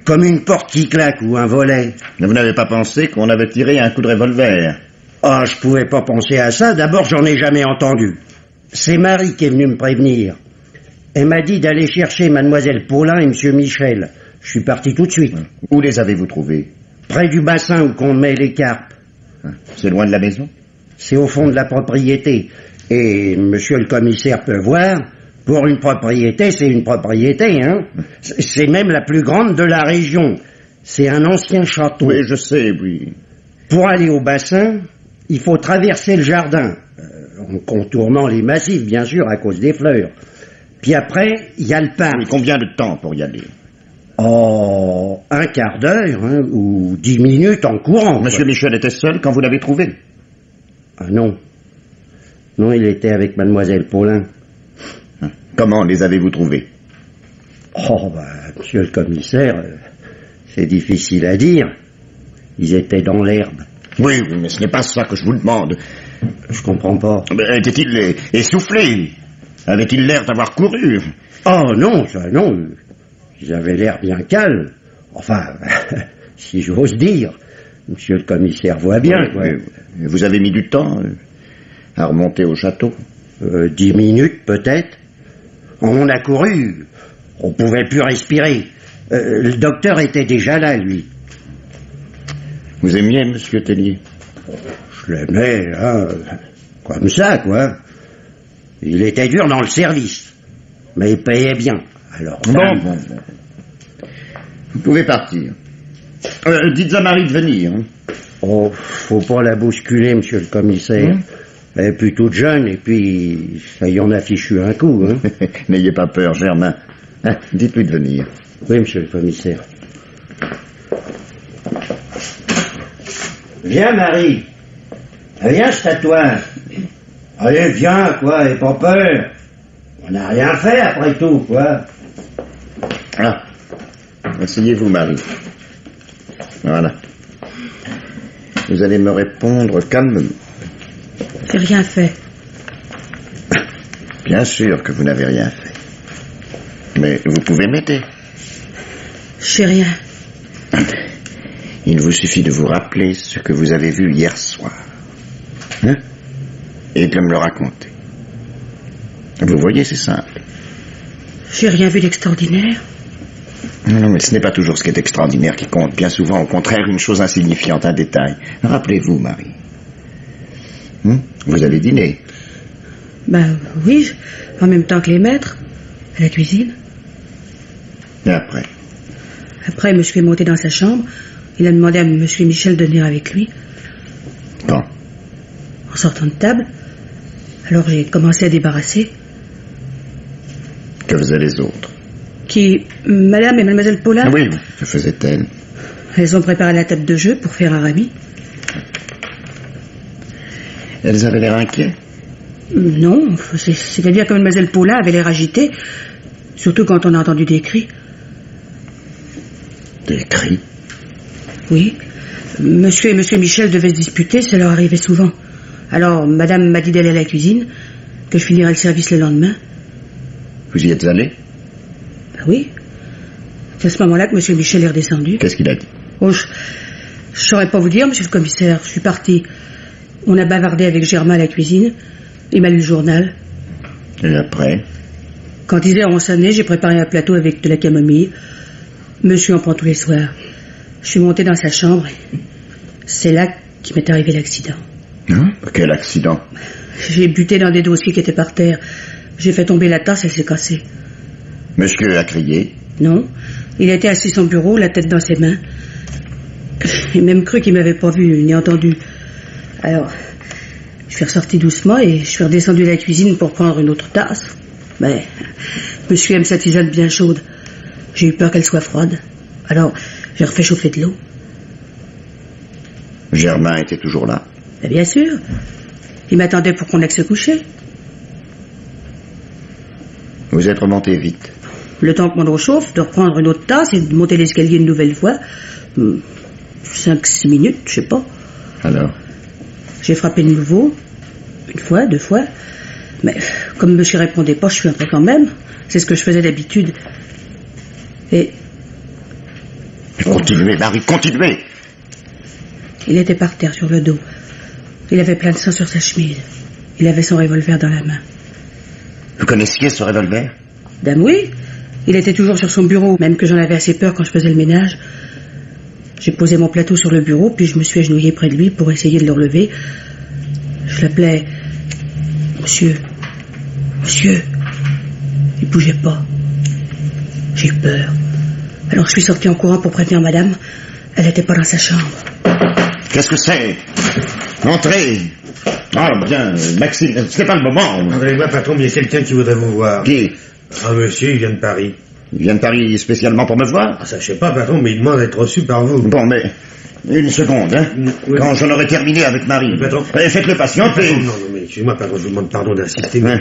Comme une porte qui claque ou un volet. Mais vous n'avez pas pensé qu'on avait tiré un coup de revolver? Ah, je pouvais pas penser à ça. D'abord, j'en ai jamais entendu. C'est Marie qui est venue me prévenir. Elle m'a dit d'aller chercher mademoiselle Paulin et monsieur Michel. Je suis parti tout de suite. Où les avez-vous trouvés? Près du bassin où qu'on met les carpes. C'est loin de la maison? C'est au fond de la propriété. Et monsieur le commissaire peut voir, pour une propriété, c'est une propriété, hein. C'est même la plus grande de la région. C'est un ancien château. Oui, je sais, oui. Pour aller au bassin, il faut traverser le jardin, en contournant les massifs, bien sûr, à cause des fleurs. Puis après, il y a le parc. Oui, combien de temps pour y aller? Oh, un quart d'heure, hein, ou 10 minutes en courant. Monsieur Michel était seul quand vous l'avez trouvé? Ah non. Non, il était avec mademoiselle Paulin. Comment les avez-vous trouvés? Oh, monsieur le commissaire, c'est difficile à dire. Ils étaient dans l'herbe. Oui, mais ce n'est pas ça que je vous demande. Je comprends pas. Étaient-ils essoufflés? Avaient-ils l'air d'avoir couru? Oh non, ça non. Ils avaient l'air bien calmes. Enfin, si j'ose dire. Monsieur le commissaire voit bien, quoi. Vous avez mis du temps à remonter au château? 10 minutes, peut-être. On a couru. On pouvait plus respirer. Le docteur était déjà là, lui. Vous aimiez monsieur Tellier? Je l'aimais, hein, comme ça, quoi. Il était dur dans le service, mais il payait bien. Alors, bon. Vous pouvez partir. Dites à Marie de venir. Hein. Oh, faut pas la bousculer, monsieur le commissaire. Elle est plus toute jeune, et puis ça y en a fichu un coup. Hein. N'ayez pas peur, Germain. Dites-lui de venir. Oui, monsieur le commissaire. Viens, Marie. Viens, c'est à toi. Allez, viens, quoi, et pas peur. On n'a rien fait, après tout, quoi. Ah. Asseyez-vous, Marie. Voilà. Vous allez me répondre calmement. J'ai rien fait. Bien sûr que vous n'avez rien fait. Mais vous pouvez m'aider. Je sais rien. Il vous suffit de vous rappeler ce que vous avez vu hier soir. Hein? et de me le raconter. Vous voyez, c'est simple. J'ai rien vu d'extraordinaire. Non, mais ce n'est pas toujours ce qui est extraordinaire qui compte. Bien souvent, au contraire, une chose insignifiante, un détail. Rappelez-vous, Marie. Vous avez dîné? Ben oui, en même temps que les maîtres, à la cuisine. Et après? Après, monsieur est monté dans sa chambre. Il a demandé à monsieur Michel de venir avec lui. Quand? En sortant de table. Alors j'ai commencé à débarrasser. Que faisaient les autres? Qui, madame et mademoiselle Paulin? Oui, que faisaient-elles? Elles ont préparé la table de jeu pour faire Aramis. Elles avaient l'air inquiets? Non, c'est-à-dire que mademoiselle Paulin avait l'air agitée, surtout quand on a entendu des cris. Des cris? Oui. Monsieur et monsieur Michel devaient se disputer, ça leur arrivait souvent. Alors, madame m'a dit d'aller à la cuisine, que je finirais le service le lendemain. Vous y êtes allé? Ben oui. C'est à ce moment-là que monsieur Michel est redescendu. Qu'est-ce qu'il a dit? Oh, je saurais pas vous dire, monsieur le commissaire. Je suis parti. On a bavardé avec Germain à la cuisine. Il m'a lu le journal. Et après? Quand 10h sonnait, j'ai préparé un plateau avec de la camomille. Monsieur en prend tous les soirs. Je suis monté dans sa chambre et c'est là qu'il m'est arrivé l'accident. Quel accident? J'ai buté dans des dossiers qui étaient par terre. J'ai fait tomber la tasse, elle s'est cassée. Monsieur a crié? Non. Il était assis sur son bureau, la tête dans ses mains. J'ai même cru qu'il m'avait pas vu ni entendu. Alors, je suis ressorti doucement et je suis redescendu à la cuisine pour prendre une autre tasse. Mais monsieur aime sa tisane bien chaude. J'ai eu peur qu'elle soit froide. Alors, j'ai refait chauffer de l'eau. Germain était toujours là? Bien sûr. Il m'attendait pour qu'on aille se coucher. Vous êtes remonté vite? Le temps que mon eau chauffe, de reprendre une autre tasse et de monter l'escalier une nouvelle fois. 5-6 minutes, je sais pas. Alors? J'ai frappé de nouveau. Une fois, 2 fois. Mais comme monsieur répondait pas, je suis entré quand même. C'est ce que je faisais d'habitude. Et... Continuez, Marie, continuez! Il était par terre sur le dos. Il avait plein de sang sur sa chemise. Il avait son revolver dans la main. Vous connaissiez ce revolver? Dame, oui. Il était toujours sur son bureau, même que j'en avais assez peur quand je faisais le ménage. J'ai posé mon plateau sur le bureau, puis je me suis agenouillée près de lui pour essayer de le relever. Je l'appelais... Monsieur. Monsieur. Il bougeait pas. J'ai eu peur. Alors je suis sortie en courant pour prévenir madame. Elle n'était pas dans sa chambre. Qu'est-ce que c'est? Entrez! Ah, bien, Maxime, c'est pas le moment. André-moi, patron, il y a quelqu'un qui voudrait vous voir. Qui? Ah, monsieur, il vient de Paris. Il vient de Paris spécialement pour me voir? Ah, ça, je sais pas, patron, mais il demande d'être reçu par vous. Bon, mais... Une seconde, hein. Oui. Quand j'en aurai terminé avec Marie. Patron. Faites-le patienter. Non, mais excusez-moi, patron, je vous demande pardon d'insister, mais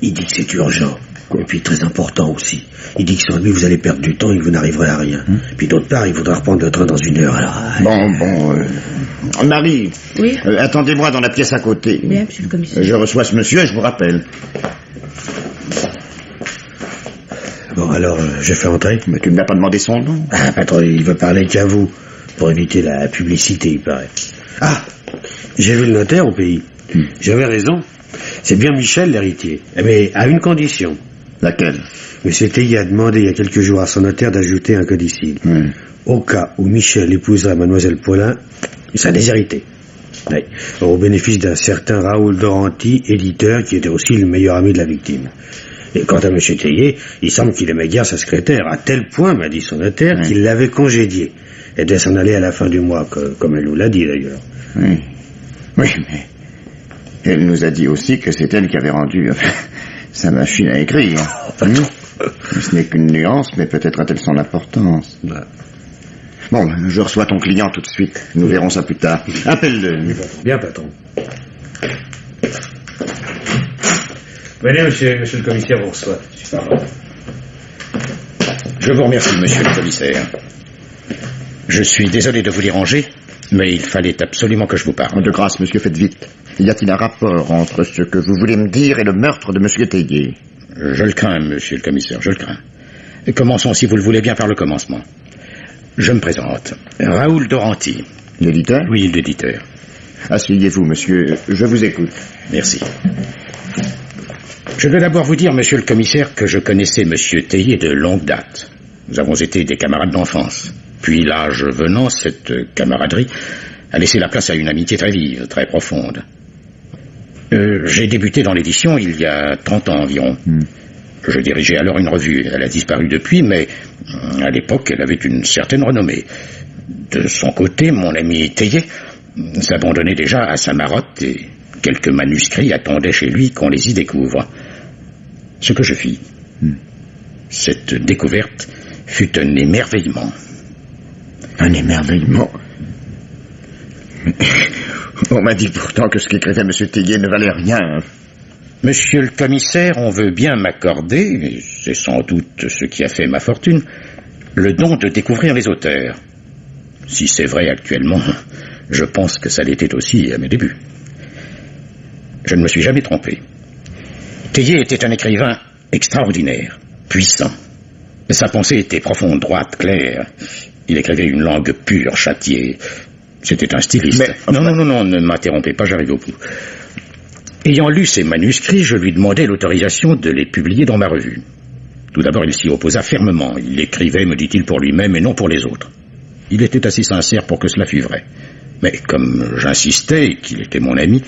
il dit que c'est urgent. Et puis très important aussi. Il dit que sans lui, vous allez perdre du temps et que vous n'arriverez à rien. Puis d'autre part, il faudra reprendre le train dans 1 heure. Alors, Marie. Oui. Attendez-moi dans la pièce à côté. Bien, monsieur le commissaire. Je reçois ce monsieur et je vous rappelle. Bon, alors, je fais entrer. Mais tu ne m'as pas demandé son nom. Ah, patron, il veut parler qu'à vous. Pour éviter la publicité, il paraît. Ah, j'ai vu le notaire au pays. J'avais raison. C'est bien Michel, l'héritier. Mais à une condition. Laquelle? Monsieur Théier a demandé il y a quelques jours à son notaire d'ajouter un codicile. Au cas où Michel épouserait mademoiselle Paulin, il serait déshérité. Oui. Au bénéfice d'un certain Raoul Doranty, éditeur, qui était aussi le meilleur ami de la victime. Et quant à monsieur Théier, il semble qu'il aimait guère sa secrétaire, à tel point, m'a dit son notaire, qu'il l'avait congédiée. Et devait s'en aller à la fin du mois, comme elle nous l'a dit d'ailleurs. Oui, mais elle nous a dit aussi que c'est elle qui avait rendu sa machine à écrire. Ce n'est qu'une nuance, mais peut-être a-t-elle son importance. Bon, je reçois ton client tout de suite. Nous verrons ça plus tard. Appelle-le. Bien, patron. Venez, monsieur le commissaire vous reçoit. Je vous remercie, monsieur le commissaire. Je suis désolé de vous déranger, mais il fallait absolument que je vous parle. De grâce, monsieur, faites vite. Y a-t-il un rapport entre ce que vous voulez me dire et le meurtre de monsieur Théier? Je le crains, monsieur le commissaire, je le crains. Commençons, si vous le voulez bien, par le commencement. Je me présente. Raoul Doranty. L'éditeur? Oui, l'éditeur. Asseyez-vous, monsieur. Je vous écoute. Merci. Je dois d'abord vous dire, monsieur le commissaire, que je connaissais monsieur Théier de longue date. Nous avons été des camarades d'enfance. Puis, l'âge venant, cette camaraderie a laissé la place à une amitié très vive, très profonde. J'ai débuté dans l'édition il y a 30 ans environ. Je dirigeais alors une revue. Elle a disparu depuis, mais à l'époque, elle avait une certaine renommée. De son côté, mon ami Théier s'abandonnait déjà à sa marotte et quelques manuscrits attendaient chez lui qu'on les y découvre. Ce que je fis. Cette découverte fut un émerveillement. Un émerveillement. On m'a dit pourtant que ce qu'écrivait M. Théier ne valait rien. Monsieur le commissaire, on veut bien m'accorder, et c'est sans doute ce qui a fait ma fortune, le don de découvrir les auteurs. Si c'est vrai actuellement, je pense que ça l'était aussi à mes débuts. Je ne me suis jamais trompé. Théier était un écrivain extraordinaire, puissant. Sa pensée était profonde, droite, claire. Il écrivait une langue pure, châtiée. C'était un styliste. Mais... Non, ne m'interrompez pas, j'arrive au bout. Ayant lu ces manuscrits, je lui demandai l'autorisation de les publier dans ma revue. Tout d'abord, il s'y opposa fermement. Il écrivait, me dit-il, pour lui-même et non pour les autres. Il était assez sincère pour que cela fût vrai. Mais comme j'insistais et qu'il était mon ami,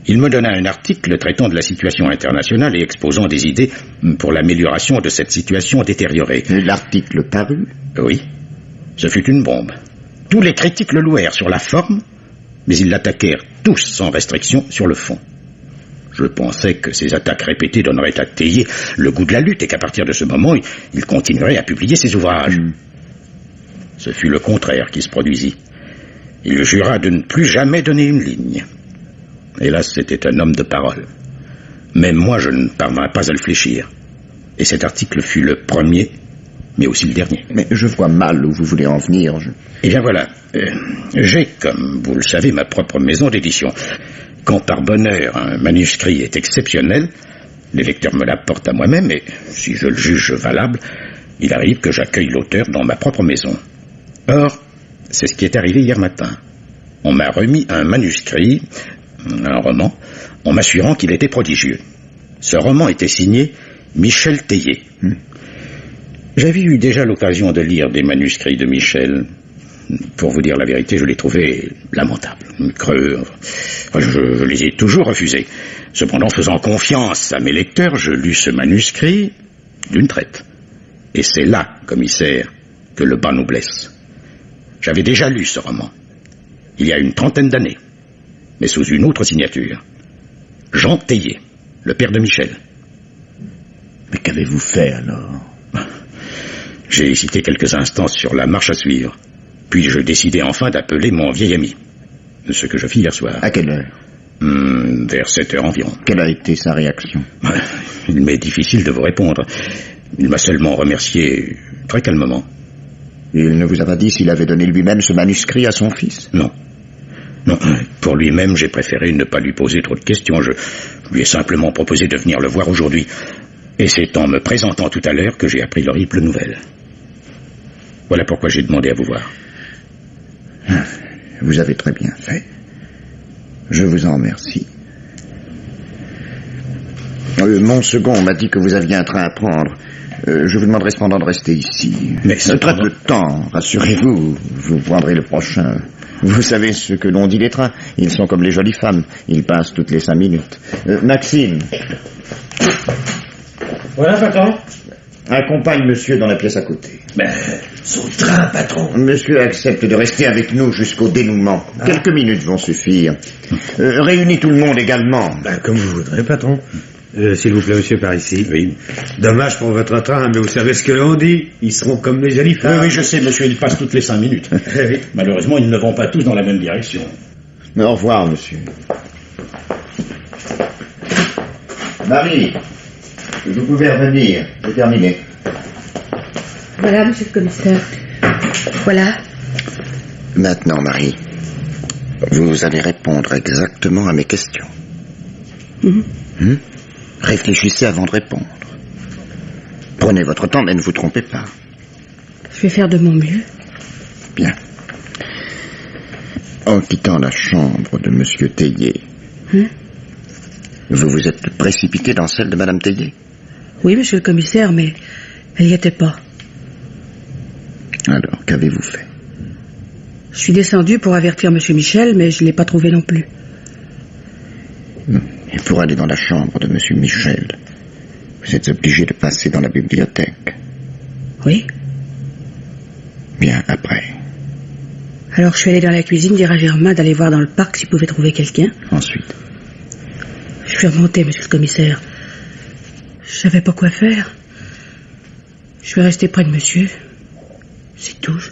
il me donna un article traitant de la situation internationale et exposant des idées pour l'amélioration de cette situation détériorée. L'article parut? Oui. Ce fut une bombe. Tous les critiques le louèrent sur la forme, mais ils l'attaquèrent tous sans restriction sur le fond. Je pensais que ces attaques répétées donneraient à Théier le goût de la lutte et qu'à partir de ce moment, il continuerait à publier ses ouvrages. Ce fut le contraire qui se produisit. Il jura de ne plus jamais donner une ligne. Hélas, c'était un homme de parole. Même moi, je ne parvins pas à le fléchir. Et cet article fut le premier, mais aussi le dernier. Mais je vois mal où vous voulez en venir. Eh bien voilà, j'ai, comme vous le savez, ma propre maison d'édition. Quand par bonheur un manuscrit est exceptionnel, les lecteurs me l'apportent à moi-même et, si je le juge valable, il arrive que j'accueille l'auteur dans ma propre maison. Or, c'est ce qui est arrivé hier matin. On m'a remis un manuscrit, un roman, en m'assurant qu'il était prodigieux. Ce roman était signé Michel Théier. J'avais eu déjà l'occasion de lire des manuscrits de Michel. Pour vous dire la vérité, je les trouvais lamentables, creux. Je les ai toujours refusés. Cependant, faisant confiance à mes lecteurs, je lus ce manuscrit d'une traite. Et c'est là, commissaire, que le bas nous blesse. J'avais déjà lu ce roman, il y a une 30aine d'années, mais sous une autre signature. Jean Théier, le père de Michel. Mais qu'avez-vous fait alors? J'ai hésité quelques instants sur la marche à suivre. Puis je décidai enfin d'appeler mon vieil ami. Ce que je fis hier soir. À quelle heure? Vers 7 heures environ. Quelle a été sa réaction? Il m'est difficile de vous répondre. Il m'a seulement remercié très calmement. Il ne vous a pas dit s'il avait donné lui-même ce manuscrit à son fils? Non. Non, pour lui-même, j'ai préféré ne pas lui poser trop de questions. Je lui ai simplement proposé de venir le voir aujourd'hui. Et c'est en me présentant tout à l'heure que j'ai appris l'horrible nouvelle. Voilà pourquoi j'ai demandé à vous voir. Vous avez très bien fait. Je vous en remercie. Mon second m'a dit que vous aviez un train à prendre. Je vous demanderai cependant de rester ici. Mais ça traite le temps, rassurez-vous. Vous prendrez le prochain. Vous savez ce que l'on dit des trains. Ils sont comme les jolies femmes. Ils passent toutes les 5 minutes. Maxime. Voilà, patron. Accompagne monsieur dans la pièce à côté. Son train, patron. Monsieur accepte de rester avec nous jusqu'au dénouement. Quelques minutes vont suffire. Réunis tout le monde également. Comme vous voudrez, patron. S'il vous plaît, monsieur, par ici. Oui. Dommage pour votre train, mais vous savez ce que l'on dit. Ils seront comme les jolies femmes. Oui, je sais, monsieur, ils passent toutes les 5 minutes. Malheureusement, ils ne vont pas tous dans la même direction. Mais au revoir, monsieur. Marie, vous pouvez revenir. J'ai terminé. Voilà, monsieur le commissaire. Voilà. Maintenant, Marie, vous allez répondre exactement à mes questions. Réfléchissez avant de répondre. Prenez votre temps, mais ne vous trompez pas. Je vais faire de mon mieux. Bien. En quittant la chambre de M. Théier, vous vous êtes précipité dans celle de Mme Théier? Oui, monsieur le commissaire, mais elle n'y était pas. Alors, qu'avez-vous fait? Je suis descendu pour avertir monsieur Michel, mais je ne l'ai pas trouvé non plus. Et pour aller dans la chambre de M. Michel, vous êtes obligé de passer dans la bibliothèque? Oui. Bien, après. Alors je suis allé dans la cuisine dire à Germain d'aller voir dans le parc s'il pouvait trouver quelqu'un. Ensuite? Je suis remonté, monsieur le commissaire. Je savais pas quoi faire. Je suis resté près de monsieur. C'est tout.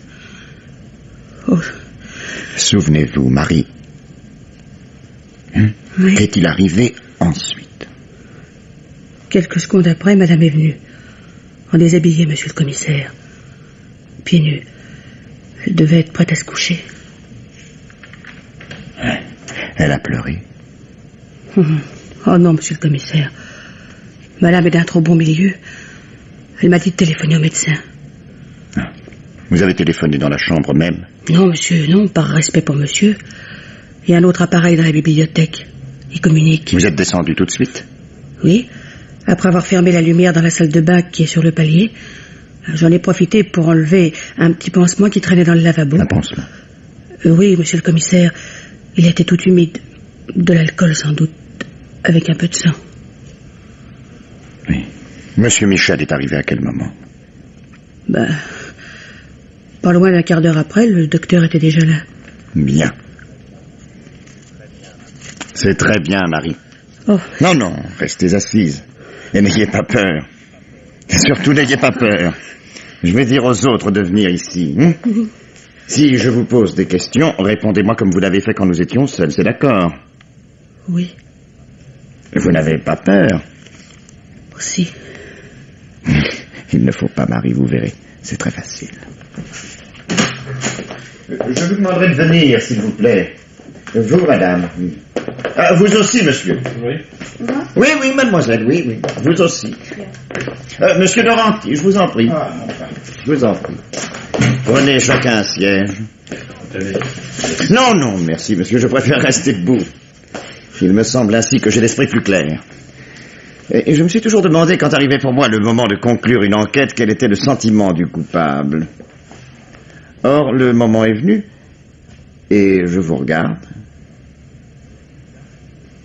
Oh. Souvenez-vous, Marie. Oui. Qu'est-il arrivé ensuite? Quelques secondes après, madame est venue. En déshabillé, monsieur le commissaire. Pieds nus. Elle devait être prête à se coucher. Elle a pleuré. Oh non, monsieur le commissaire. Madame est d'un trop bon milieu. Elle m'a dit de téléphoner au médecin. Vous avez téléphoné dans la chambre même? Non, monsieur, non, par respect pour monsieur. Il y a un autre appareil dans la bibliothèque. Il communique. Vous êtes descendu tout de suite? Oui. Après avoir fermé la lumière dans la salle de bain qui est sur le palier, j'en ai profité pour enlever un petit pansement qui traînait dans le lavabo. Un pansement? Oui, monsieur le commissaire. Il était tout humide. De l'alcool, sans doute. Avec un peu de sang. Oui. Monsieur Michel est arrivé à quel moment? Pas loin d'un quart d'heure après, le docteur était déjà là. Bien. C'est très bien, Marie. Oh. Non, non, restez assise. Et n'ayez pas peur. Et surtout, n'ayez pas peur. Je vais dire aux autres de venir ici. Si je vous pose des questions, répondez-moi comme vous l'avez fait quand nous étions seuls, c'est d'accord? Oui. Vous n'avez pas peur? Si. Il ne faut pas, Marie, vous verrez. C'est très facile. Je vous demanderai de venir, s'il vous plaît. Vous, madame. Vous aussi, monsieur. Oui. Oui, oui, mademoiselle, oui, oui. Vous aussi. Monsieur Doranty, je vous en prie. Je vous en prie. Prenez chacun un siège. Non, non, merci, monsieur, je préfère rester debout. Il me semble ainsi que j'ai l'esprit plus clair. Et je me suis toujours demandé, quand arrivait pour moi le moment de conclure une enquête, quel était le sentiment du coupable. Or, le moment est venu, et je vous regarde.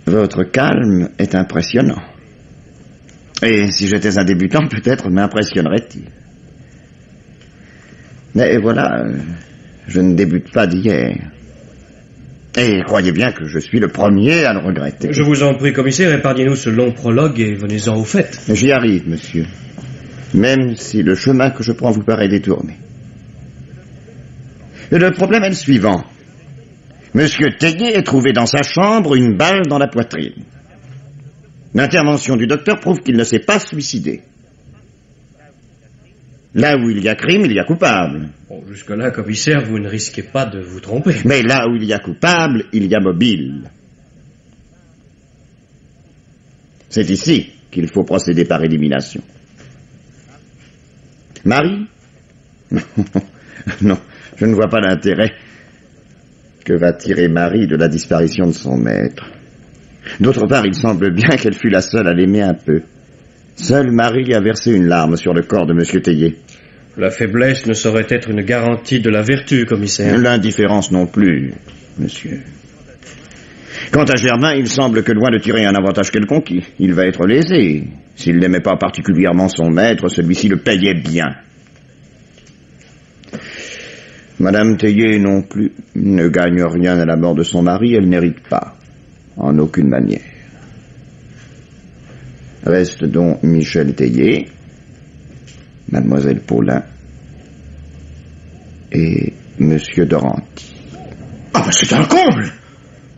Votre calme est impressionnant. Et si j'étais un débutant, peut-être m'impressionnerait-il. Mais voilà, je ne débute pas d'hier. Et croyez bien que je suis le premier à le regretter. Je vous en prie, commissaire, épargnez-nous ce long prologue et venez-en au fait. J'y arrive, monsieur. Même si le chemin que je prends vous paraît détourné. Le problème est le suivant. Monsieur Théier est trouvé dans sa chambre une balle dans la poitrine. L'intervention du docteur prouve qu'il ne s'est pas suicidé. Là où il y a crime, il y a coupable. Bon, jusque-là, commissaire, vous ne risquez pas de vous tromper. Mais là où il y a coupable, il y a mobile. C'est ici qu'il faut procéder par élimination. Marie? Non, je ne vois pas l'intérêt que va tirer Marie de la disparition de son maître. D'autre part, il semble bien qu'elle fût la seule à l'aimer un peu. Seule Marie a versé une larme sur le corps de M. Théier. La faiblesse ne saurait être une garantie de la vertu, commissaire. L'indifférence non plus, monsieur. Quant à Germain, il semble que loin de tirer un avantage quelconque, il va être lésé. S'il n'aimait pas particulièrement son maître, celui-ci le payait bien. Madame Théier non plus ne gagne rien à la mort de son mari, elle n'hérite pas, en aucune manière. Reste donc Michel Théier, Mademoiselle Paulin et Monsieur Doranty. Ah ben c'est un comble!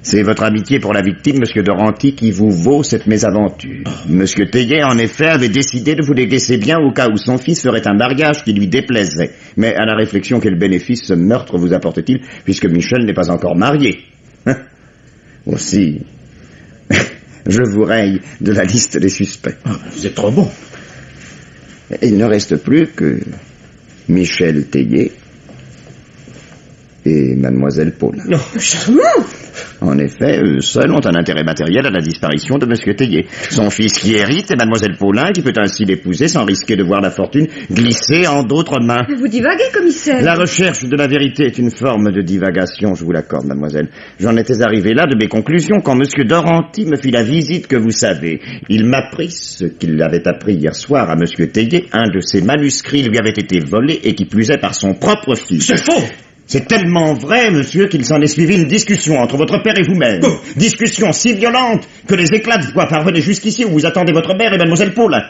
C'est votre amitié pour la victime, Monsieur Doranty, qui vous vaut cette mésaventure. Monsieur Théier, en effet, avait décidé de vous léguer ses biens au cas où son fils ferait un mariage qui lui déplaiserait. Mais à la réflexion, quel bénéfice ce meurtre vous apporte-t-il, puisque Michel n'est pas encore marié? Aussi, je vous raye de la liste des suspects. Vous êtes trop bon. Il ne reste plus que Michel Théier et mademoiselle Paulin. Non. Charmant! En effet, eux seuls ont un intérêt matériel à la disparition de monsieur Théier. Son fils qui hérite et mademoiselle Paulin qui peut ainsi l'épouser sans risquer de voir la fortune glisser en d'autres mains. Vous divaguez, commissaire. La recherche de la vérité est une forme de divagation, je vous l'accorde, mademoiselle. J'en étais arrivé là de mes conclusions quand monsieur Doranty me fit la visite que vous savez. Il m'apprit ce qu'il avait appris hier soir à monsieur Théier. Un de ses manuscrits lui avait été volé et qui plus est par son propre fils. C'est faux! C'est tellement vrai, monsieur, qu'il s'en est suivi une discussion entre votre père et vous-même. Discussion si violente que les éclats de voix parvenaient jusqu'ici où vous attendez votre mère et mademoiselle Paulin.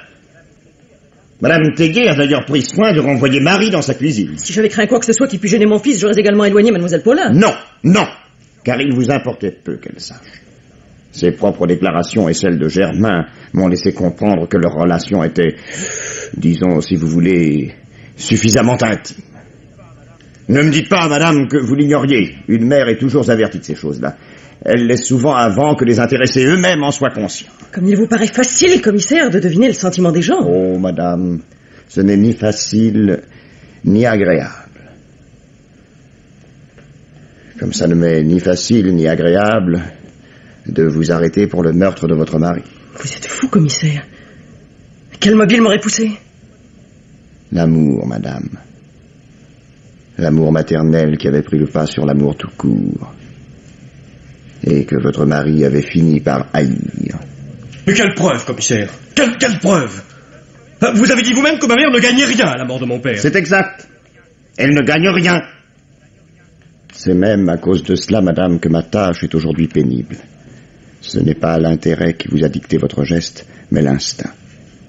Madame Théier a d'ailleurs pris soin de renvoyer Marie dans sa cuisine. Si j'avais craint quoi que ce soit qui pût gêner mon fils, j'aurais également éloigné mademoiselle Paulin. Non, non, car il vous importait peu qu'elle sache. Ses propres déclarations et celles de Germain m'ont laissé comprendre que leur relation était, disons, si vous voulez, suffisamment intime. Ne me dites pas, madame, que vous l'ignoriez. Une mère est toujours avertie de ces choses-là. Elle l'est souvent avant que les intéressés eux-mêmes en soient conscients. Comme il vous paraît facile, commissaire, de deviner le sentiment des gens. Oh, madame, ce n'est ni facile, ni agréable. Comme ça ne m'est ni facile, ni agréable de vous arrêter pour le meurtre de votre mari. Vous êtes fou, commissaire. Quel mobile m'aurait poussé? L'amour, madame. L'amour maternel qui avait pris le pas sur l'amour tout court. Et que votre mari avait fini par haïr. Mais quelle preuve, commissaire? Quelle preuve? Vous avez dit vous-même que ma mère ne gagnait rien à la mort de mon père. C'est exact. Elle ne gagne rien. C'est même à cause de cela, madame, que ma tâche est aujourd'hui pénible. Ce n'est pas l'intérêt qui vous a dicté votre geste, mais l'instinct.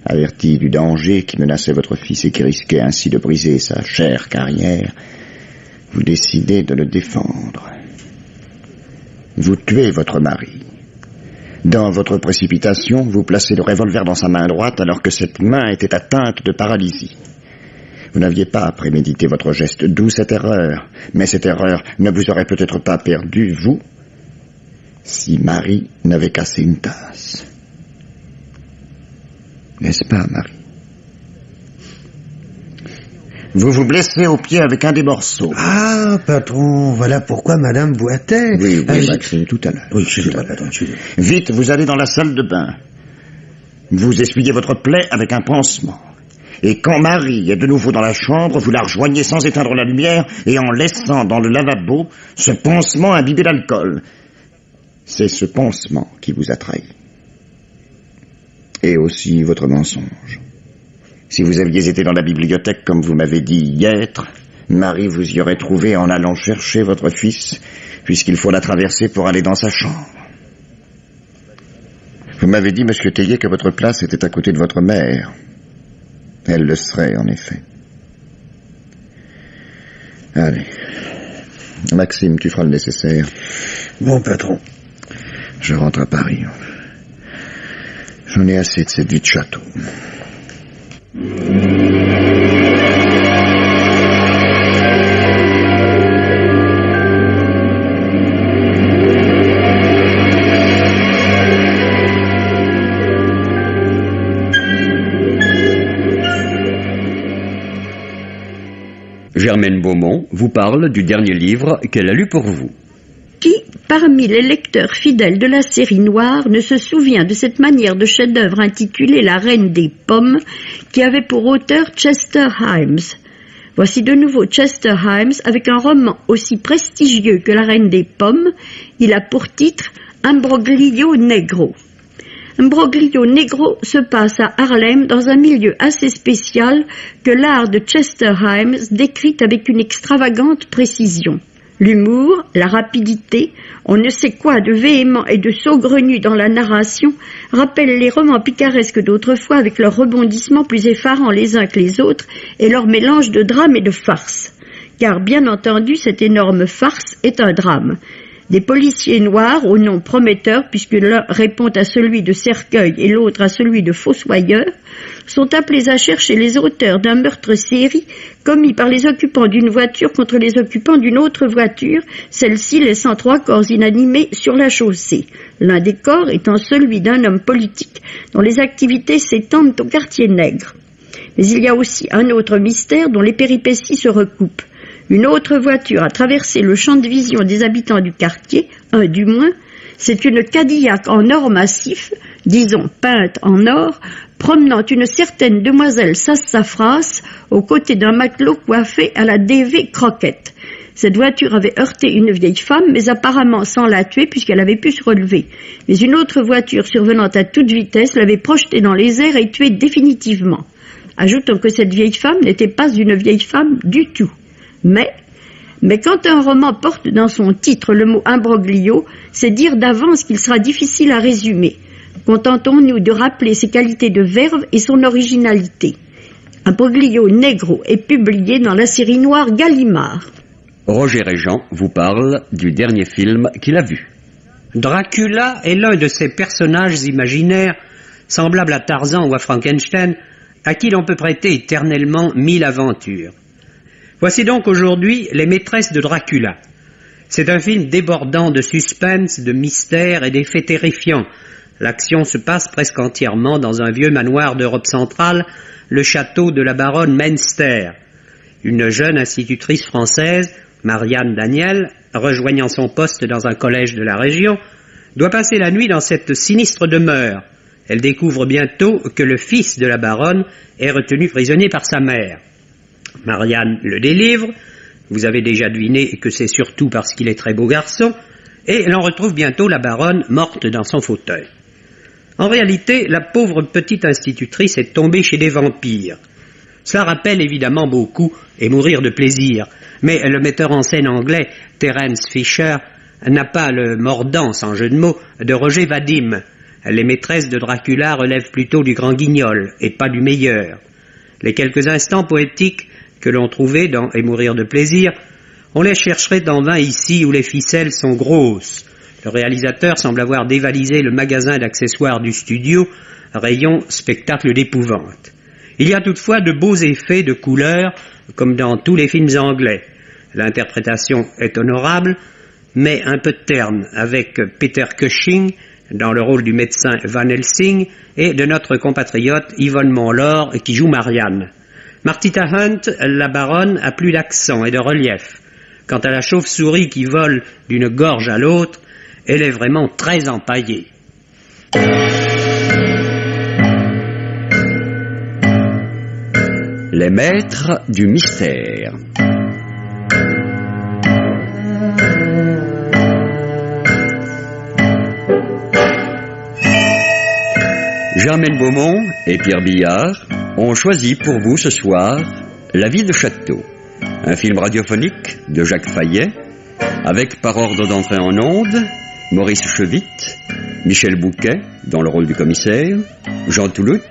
Averti du danger qui menaçait votre fils et qui risquait ainsi de briser sa chère carrière, vous décidez de le défendre. Vous tuez votre mari. Dans votre précipitation, vous placez le revolver dans sa main droite alors que cette main était atteinte de paralysie. Vous n'aviez pas prémédité votre geste, d'où cette erreur. Mais cette erreur ne vous aurait peut-être pas perdu, vous, si Marie n'avait cassé une tasse. N'est-ce pas, Marie? Vous vous blessez au pied avec un des morceaux. Ah, patron, voilà pourquoi madame boitait. Oui, Maxime, tout à l'heure. Oui, excusez-moi, patron, excusez-moi. Vite, vous allez dans la salle de bain. Vous essuyez votre plaie avec un pansement. Et quand Marie est de nouveau dans la chambre, vous la rejoignez sans éteindre la lumière et en laissant dans le lavabo ce pansement imbibé d'alcool. C'est ce pansement qui vous a trahi. Et aussi votre mensonge. Si vous aviez été dans la bibliothèque comme vous m'avez dit y être, Marie vous y aurait trouvé en allant chercher votre fils, puisqu'il faut la traverser pour aller dans sa chambre. Vous m'avez dit, monsieur Théier, que votre place était à côté de votre mère. Elle le serait, en effet. Allez. Maxime, tu feras le nécessaire. Bon, patron. Je rentre à Paris. J'en ai assez de cette vie de château. Germaine Beaumont vous parle du dernier livre qu'elle a lu pour vous. Qui, parmi les lecteurs fidèles de la série Noire, ne se souvient de cette manière de chef-d'œuvre intitulée La Reine des Pommes, qui avait pour auteur Chester Himes? Voici de nouveau Chester Himes avec un roman aussi prestigieux que La Reine des Pommes. Il a pour titre Imbroglio Negro. Imbroglio Negro se passe à Harlem dans un milieu assez spécial que l'art de Chester Himes décrit avec une extravagante précision. L'humour, la rapidité, on ne sait quoi de véhément et de saugrenu dans la narration rappellent les romans picaresques d'autrefois avec leurs rebondissements plus effarants les uns que les autres et leur mélange de drame et de farce. Car bien entendu, cette énorme farce est un drame. Des policiers noirs, au nom prometteur, puisque l'un répond à celui de cercueil et l'autre à celui de fossoyeur, sont appelés à chercher les auteurs d'un meurtre-série commis par les occupants d'une voiture contre les occupants d'une autre voiture, celle-ci laissant 3 corps inanimés sur la chaussée. L'un des corps étant celui d'un homme politique dont les activités s'étendent au quartier nègre. Mais il y a aussi un autre mystère dont les péripéties se recoupent. Une autre voiture a traversé le champ de vision des habitants du quartier, un du moins. C'est une Cadillac en or massif, disons peinte en or, promenant une certaine demoiselle Sassafras aux côtés d'un matelot coiffé à la DV Croquette. Cette voiture avait heurté une vieille femme, mais apparemment sans la tuer puisqu'elle avait pu se relever. Mais une autre voiture survenant à toute vitesse l'avait projetée dans les airs et tuée définitivement. Ajoutons que cette vieille femme n'était pas une vieille femme du tout. Mais quand un roman porte dans son titre le mot imbroglio, c'est dire d'avance qu'il sera difficile à résumer. Contentons-nous de rappeler ses qualités de verve et son originalité. Imbroglio Negro est publié dans la série noire Gallimard. Roger Régent vous parle du dernier film qu'il a vu. Dracula est l'un de ces personnages imaginaires, semblables à Tarzan ou à Frankenstein, à qui l'on peut prêter éternellement 1000 aventures. Voici donc aujourd'hui Les Maîtresses de Dracula. C'est un film débordant de suspense, de mystère et d'effets terrifiants. L'action se passe presque entièrement dans un vieux manoir d'Europe centrale, le château de la baronne Münster. Une jeune institutrice française, Marianne Daniel, rejoignant son poste dans un collège de la région, doit passer la nuit dans cette sinistre demeure. Elle découvre bientôt que le fils de la baronne est retenu prisonnier par sa mère. Marianne le délivre, vous avez déjà deviné que c'est surtout parce qu'il est très beau garçon, et l'on retrouve bientôt la baronne morte dans son fauteuil. En réalité, la pauvre petite institutrice est tombée chez des vampires. Cela rappelle évidemment beaucoup Et mourir de plaisir, mais le metteur en scène anglais, Terence Fisher, n'a pas le mordant, sans jeu de mots, de Roger Vadim. Les Maîtresses de Dracula relèvent plutôt du grand guignol, et pas du meilleur. Les quelques instants poétiques que l'on trouvait dans Et mourir de plaisir, on les chercherait en vain ici où les ficelles sont grosses. Le réalisateur semble avoir dévalisé le magasin d'accessoires du studio, rayon spectacle d'épouvante. Il y a toutefois de beaux effets de couleurs, comme dans tous les films anglais. L'interprétation est honorable, mais un peu terne, avec Peter Cushing dans le rôle du médecin Van Helsing et de notre compatriote Yvonne Monlaur qui joue Marianne. Martita Hunt, la baronne, a plus d'accent et de relief. Quant à la chauve-souris qui vole d'une gorge à l'autre, elle est vraiment très empaillée. Les maîtres du mystère. Germaine Beaumont et Pierre Billard ont choisi pour vous ce soir La vie de Château, un film radiophonique de Jacques Fayet, avec par ordre d'entrée en ondes Maurice Chevitte, Michel Bouquet dans le rôle du commissaire, Jean Toulout,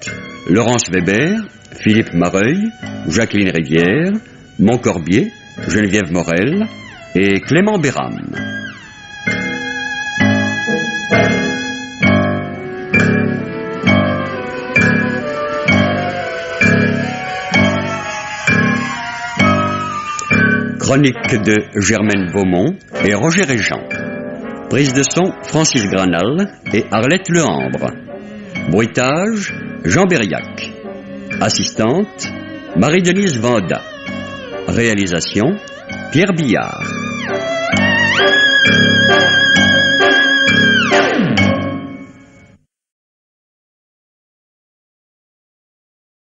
Laurence Weber, Philippe Mareuil, Jacqueline Rivière, Montcorbier, Geneviève Morel et Clément Béram. Chronique de Germaine Beaumont et Roger Régent. Prise de son Francis Granal et Arlette Lehambre. Bruitage Jean Berriac. Assistante Marie-Denise Vanda. Réalisation Pierre Billard.